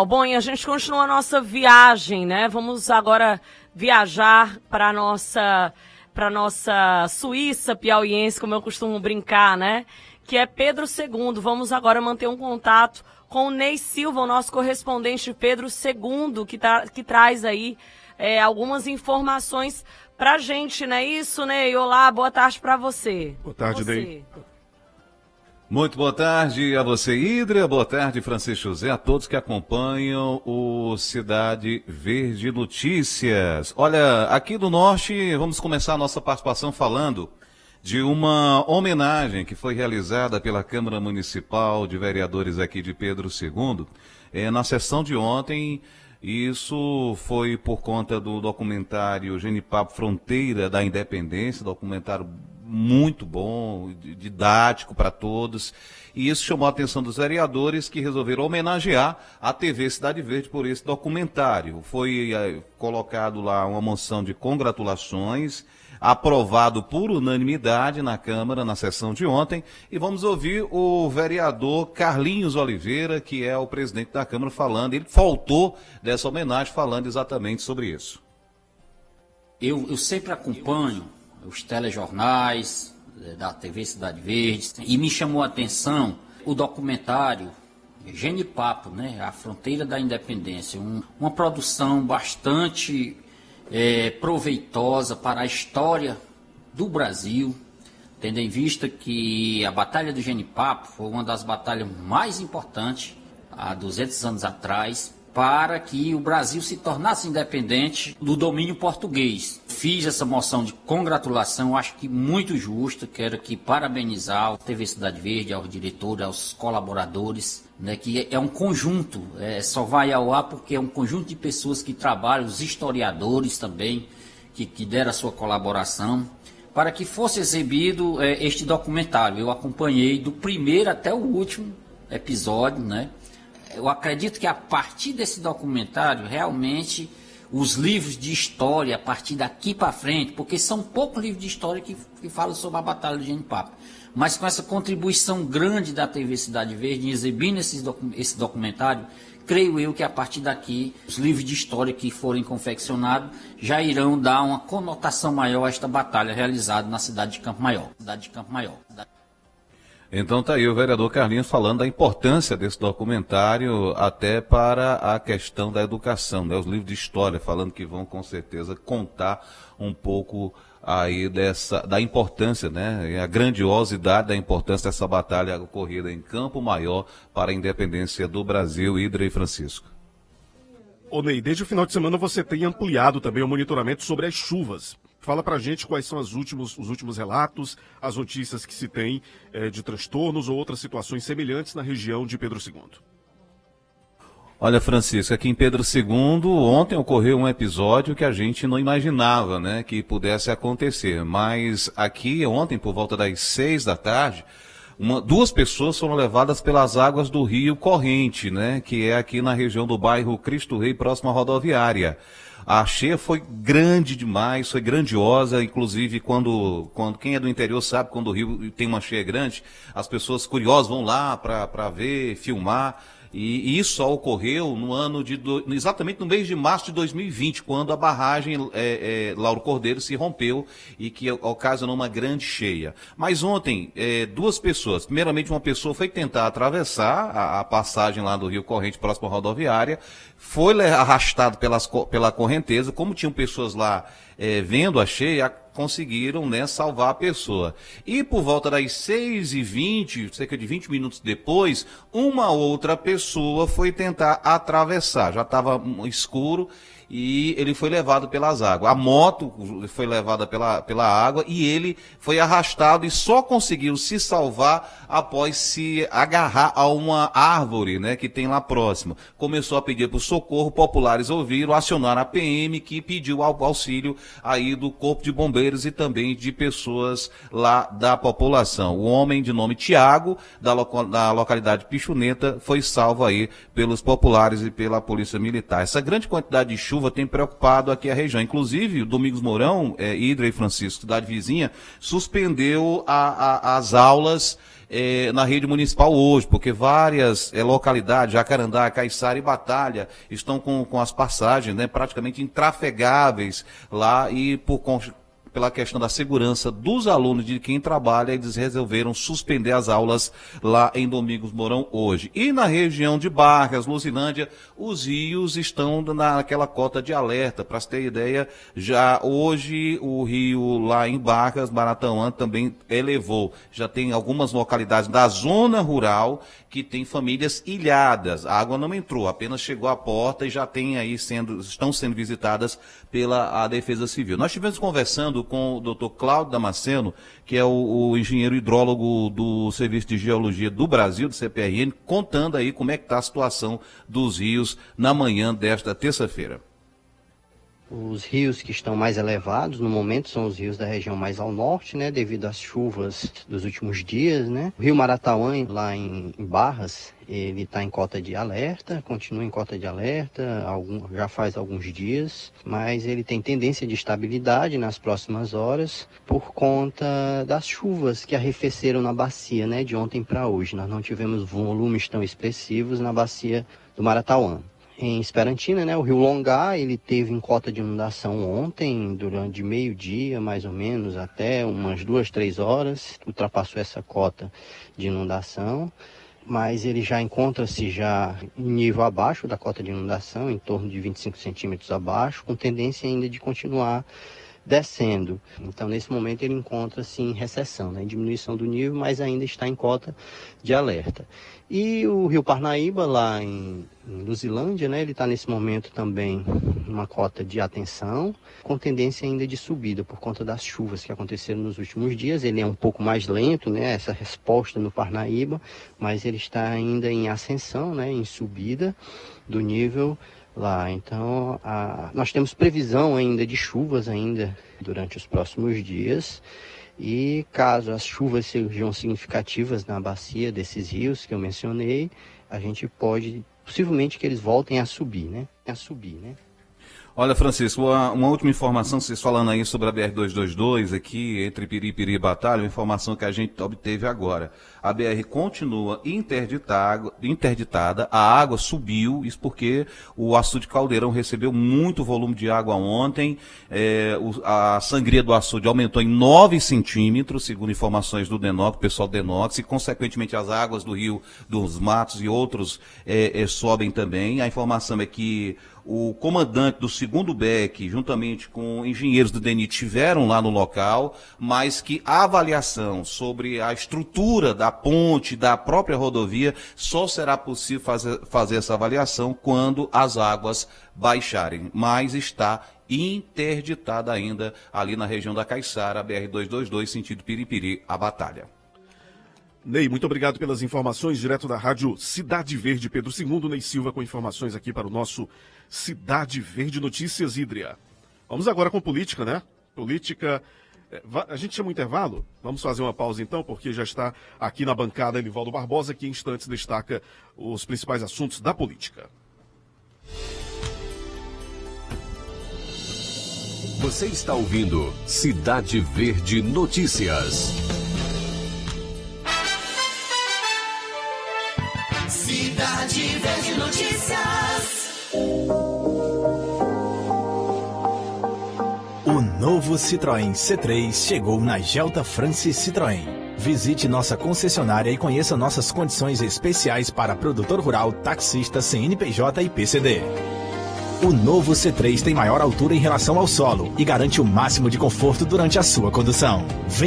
Bom, e a gente continua a nossa viagem, né? Vamos agora viajar para nossa Suíça piauiense, como eu costumo brincar, né? Que é Pedro II. Vamos agora manter um contato com o Ney Silva, o nosso correspondente Pedro II, que traz aí algumas informações pra gente, não é isso, Ney? Olá, boa tarde para você. Boa tarde, Ney. Muito boa tarde a você, Hidra. Boa tarde, Francisco José, a todos que acompanham o Cidade Verde Notícias. Olha, aqui do Norte, vamos começar a nossa participação falando de uma homenagem que foi realizada pela Câmara Municipal de Vereadores aqui de Pedro II. Na sessão de ontem, isso foi por conta do documentário Genipapo Fronteira da Independência, documentário muito bom, didático para todos, e isso chamou a atenção dos vereadores que resolveram homenagear a TV Cidade Verde por esse documentário. Foi colocado lá uma moção de congratulações, aprovado por unanimidade na Câmara na sessão de ontem, e vamos ouvir o vereador Carlinhos Oliveira, que é o presidente da Câmara, falando. Ele faltou dessa homenagem falando exatamente sobre isso. Eu sempre acompanho os telejornais da TV Cidade Verde, e me chamou a atenção o documentário Genipapo, né, A Fronteira da Independência, uma produção bastante proveitosa para a história do Brasil, tendo em vista que a Batalha do Genipapo foi uma das batalhas mais importantes há 200 anos atrás, para que o Brasil se tornasse independente do domínio português. Fiz essa moção de congratulação, acho que muito justa. Quero aqui parabenizar a TV Cidade Verde, aos diretores, aos colaboradores, né, que é um conjunto, só vai ao ar porque é um conjunto de pessoas que trabalham, os historiadores também, que deram a sua colaboração, para que fosse exibido este documentário. Eu acompanhei do primeiro até o último episódio, né? Eu acredito que a partir desse documentário, realmente, os livros de história, a partir daqui para frente, porque são poucos livros de história que falam sobre a Batalha do Genipapo, mas com essa contribuição grande da TV Cidade Verde, exibindo esse documentário, creio eu que a partir daqui, os livros de história que forem confeccionados já irão dar uma conotação maior a esta batalha realizada na cidade de Campo Maior. Então tá aí o vereador Carlinhos falando da importância desse documentário até para a questão da educação, né? Os livros de história falando que vão com certeza contar um pouco aí da importância, né? A grandiosidade da importância dessa batalha ocorrida em Campo Maior para a independência do Brasil. Hidra e Francisco. Ô Ney, desde o final de semana você tem ampliado também o monitoramento sobre as chuvas. Fala pra gente quais são os últimos relatos, as notícias que se tem de transtornos ou outras situações semelhantes na região de Pedro II. Olha, Francisco, aqui em Pedro II, ontem ocorreu um episódio que a gente não imaginava, né, que pudesse acontecer. Mas aqui, ontem, por volta das 6 da tarde, duas pessoas foram levadas pelas águas do rio Corrente, né, que é aqui na região do bairro Cristo Rei, próximo à rodoviária. A cheia foi grande demais, foi grandiosa, inclusive quando quem é do interior sabe, quando o rio tem uma cheia grande, as pessoas curiosas vão lá para ver, filmar. E isso só ocorreu no ano exatamente no mês de março de 2020, quando a barragem Lauro Cordeiro se rompeu e que ocasionou uma grande cheia. Mas ontem, duas pessoas, primeiramente uma pessoa foi tentar atravessar a passagem lá do Rio Corrente, próximo à rodoviária, foi arrastado pela correnteza, como tinham pessoas lá vendo a cheia, conseguiram, né, salvar a pessoa. E por volta das 6h20, cerca de 20 minutos depois, uma outra pessoa foi tentar atravessar. Já estava escuro e ele foi levado pelas águas. A moto foi levada pela água e ele foi arrastado e só conseguiu se salvar após se agarrar a uma árvore, né, que tem lá próximo. Começou a pedir por socorro, populares ouviram, acionaram a PM, que pediu auxílio aí do Corpo de Bombeiros e também de pessoas lá da população. O homem de nome Tiago, da localidade Pichuneta, foi salvo aí pelos populares e pela Polícia Militar. Essa grande quantidade de chuva chuva tem preocupado aqui a região. Inclusive, o Domingos Mourão, Hidra e Francisco, cidade vizinha, suspendeu as aulas na rede municipal hoje, porque várias localidades, Jacarandá, Caiçara e Batalha, estão com as passagens, né, praticamente intrafegáveis lá e pela questão da segurança dos alunos, de quem trabalha, eles resolveram suspender as aulas lá em Domingos Mourão hoje. E na região de Barras, Luzilândia, os rios estão naquela cota de alerta. Para você ter ideia, já hoje o rio lá em Barras, Maratauã, também elevou. Já tem algumas localidades da zona rural que tem famílias ilhadas. A água não entrou, apenas chegou à porta e já tem aí estão sendo visitadas pela Defesa Civil. Nós estivemos conversando com o Dr. Cláudio Damasceno, que é o engenheiro hidrólogo do Serviço de Geologia do Brasil, do CPRN, contando aí como é que está a situação dos rios na manhã desta terça-feira. Os rios que estão mais elevados no momento são os rios da região mais ao norte, né, devido às chuvas dos últimos dias, né. O rio Maratauã, lá em Barras, ele está em cota de alerta, continua em cota de alerta, já faz alguns dias, mas ele tem tendência de estabilidade nas próximas horas por conta das chuvas que arrefeceram na bacia, né, de ontem para hoje. Nós não tivemos volumes tão expressivos na bacia do Maratauã. Em Esperantina, né, o rio Longá, ele teve em cota de inundação ontem, durante meio-dia, mais ou menos, até umas 2, 3 horas, ultrapassou essa cota de inundação, mas ele já encontra-se já em nível abaixo da cota de inundação, em torno de 25 centímetros abaixo, com tendência ainda de continuar descendo. Então, nesse momento, ele encontra-se em recessão, né, em diminuição do nível, mas ainda está em cota de alerta. E o rio Parnaíba, lá em Luzilândia, né, ele está nesse momento também numa cota de atenção, com tendência ainda de subida por conta das chuvas que aconteceram nos últimos dias. Ele é um pouco mais lento, né, essa resposta no Parnaíba, mas ele está ainda em ascensão, né, em subida do nível lá. Então, nós temos previsão ainda de chuvas ainda durante os próximos dias. E caso as chuvas sejam significativas na bacia desses rios que eu mencionei, a gente pode, possivelmente, que eles voltem a subir, né? Olha, Francisco, uma última informação, vocês falando aí sobre a BR-222 aqui, entre Piripiri e Batalha, uma informação que a gente obteve agora. A BR continua interditada, a água subiu, isso porque o açude Caldeirão recebeu muito volume de água ontem, a sangria do açude aumentou em 9 centímetros, segundo informações do DENOC, o pessoal do DENOC, e consequentemente as águas do Rio dos Matos e outros sobem também. A informação é que o comandante do 2º BEC, juntamente com engenheiros do DENIT, estiveram lá no local, mas que a avaliação sobre a estrutura da ponte, da própria rodovia, só será possível fazer essa avaliação quando as águas baixarem. Mas está interditada ainda ali na região da Caiçara, a BR-222, sentido Piripiri, a Batalha. Ney, muito obrigado pelas informações, direto da Rádio Cidade Verde. Pedro II, Ney Silva com informações aqui para o nosso Cidade Verde Notícias, Hídria. Vamos agora com política, né? Política. A gente chama um intervalo? Vamos fazer uma pausa então, porque já está aqui na bancada Elivaldo Barbosa, que em instantes destaca os principais assuntos da política. Você está ouvindo Cidade Verde Notícias. Cidade Verde Notícias. O novo Citroën C3 chegou na Gelta France Citroën. Visite nossa concessionária e conheça nossas condições especiais para produtor rural, taxista, CNPJ e PCD. O novo C3 tem maior altura em relação ao solo e garante o máximo de conforto durante a sua condução.